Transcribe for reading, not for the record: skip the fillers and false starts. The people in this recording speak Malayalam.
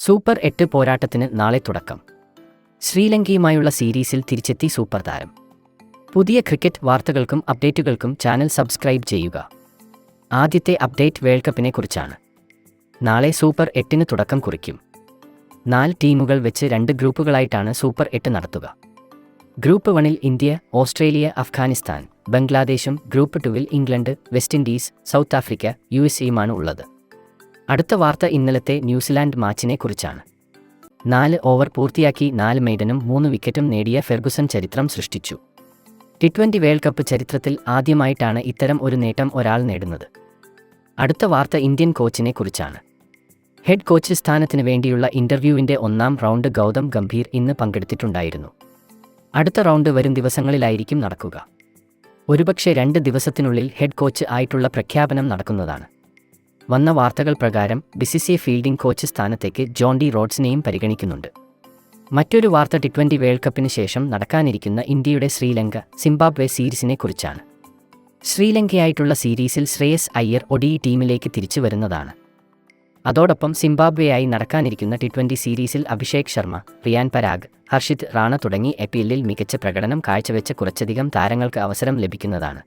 സൂപ്പർ 8 പോരാട്ടത്തിന് നാളെ തുടക്കം. ശ്രീലങ്കയുമായുള്ള സീരീസിൽ തിരിച്ചെത്തി സൂപ്പർ താരം. പുതിയ ക്രിക്കറ്റ് വാർത്തകൾക്കും അപ്ഡേറ്റുകൾക്കും ചാനൽ സബ്സ്ക്രൈബ് ചെയ്യുക. ആദ്യത്തെ അപ്ഡേറ്റ് വേൾഡ് കപ്പിനെ കുറിച്ചാണ്. നാളെ സൂപ്പർ 8 തുടക്കം കുറിക്കും. 4 ടീമുകൾ വെച്ച് 2 ഗ്രൂപ്പുകളായിട്ടാണ് സൂപ്പർ 8 നടത്തുക. ഗ്രൂപ്പ് 1-ൽ ഇന്ത്യ, ഓസ്ട്രേലിയ, അഫ്ഗാനിസ്ഥാൻ, ബംഗ്ലാദേശും ഗ്രൂപ്പ് 2-ൽ England, West Indies, South Africa, USA ഉള്ളത്. അടുത്ത വാർത്ത ഇന്നലത്തെ ന്യൂസിലാൻഡ് മാച്ചിനെ കുറിച്ചാണ്. 4 ഓവർ പൂർത്തിയാക്കി 4 മെയ്ഡനും 3 വിക്കറ്റും നേടിയ ഫെർഗുസൺ ചരിത്രം സൃഷ്ടിച്ചു. T20 വേൾഡ് കപ്പ് ചരിത്രത്തിൽ ആദ്യമായിട്ടാണ് ഇത്തരം ഒരു നേട്ടം ഒരാൾ നേടുന്നത്. അടുത്ത വാർത്ത ഇന്ത്യൻ കോച്ചിനെ കുറിച്ചാണ്. ഹെഡ് കോച്ച് സ്ഥാനത്തിന് വേണ്ടിയുള്ള ഇൻ്റർവ്യൂവിൻ്റെ 1-ാം റൗണ്ട് ഗൗതം ഗംഭീർ ഇന്ന് പങ്കെടുത്തിട്ടുണ്ടായിരുന്നു. അടുത്ത റൗണ്ട് വരും ദിവസങ്ങളിലായിരിക്കും നടക്കുക. ഒരുപക്ഷെ 2 ദിവസത്തിനുള്ളിൽ ഹെഡ് കോച്ച് ആയിട്ടുള്ള പ്രഖ്യാപനം നടക്കുന്നതാണ്. വന്ന വാർത്തകൾ പ്രകാരം BCCI ഫീൽഡിംഗ് കോച്ച് സ്ഥാനത്തേക്ക് ജോൺ ഡി റോഡ്സിനെയും പരിഗണിക്കുന്നുണ്ട്. മറ്റൊരു വാർത്ത T20 വേൾഡ് കപ്പിന് ശേഷം നടക്കാനിരിക്കുന്ന ഇന്ത്യയുടെ ശ്രീലങ്ക, സിംബാബ്വെ സീരീസിനെ കുറിച്ചാണ്. ശ്രീലങ്കയായിട്ടുള്ള സീരീസിൽ ശ്രേയസ് അയ്യർ ODI ടീമിലേക്ക് തിരിച്ചു വരുന്നതാണ്. അതോടൊപ്പം സിംബാബ്വെയായി നടക്കാനിരിക്കുന്ന T20 സീരീസിൽ അഭിഷേക് ശർമ്മ, റിയാൻ പരാഗ്, ഹർഷിത് റാണ തുടങ്ങി IPL-ൽ മികച്ച പ്രകടനം കാഴ്ചവെച്ച കുറച്ചധികം താരങ്ങൾക്ക് അവസരം ലഭിക്കുന്നതാണ്.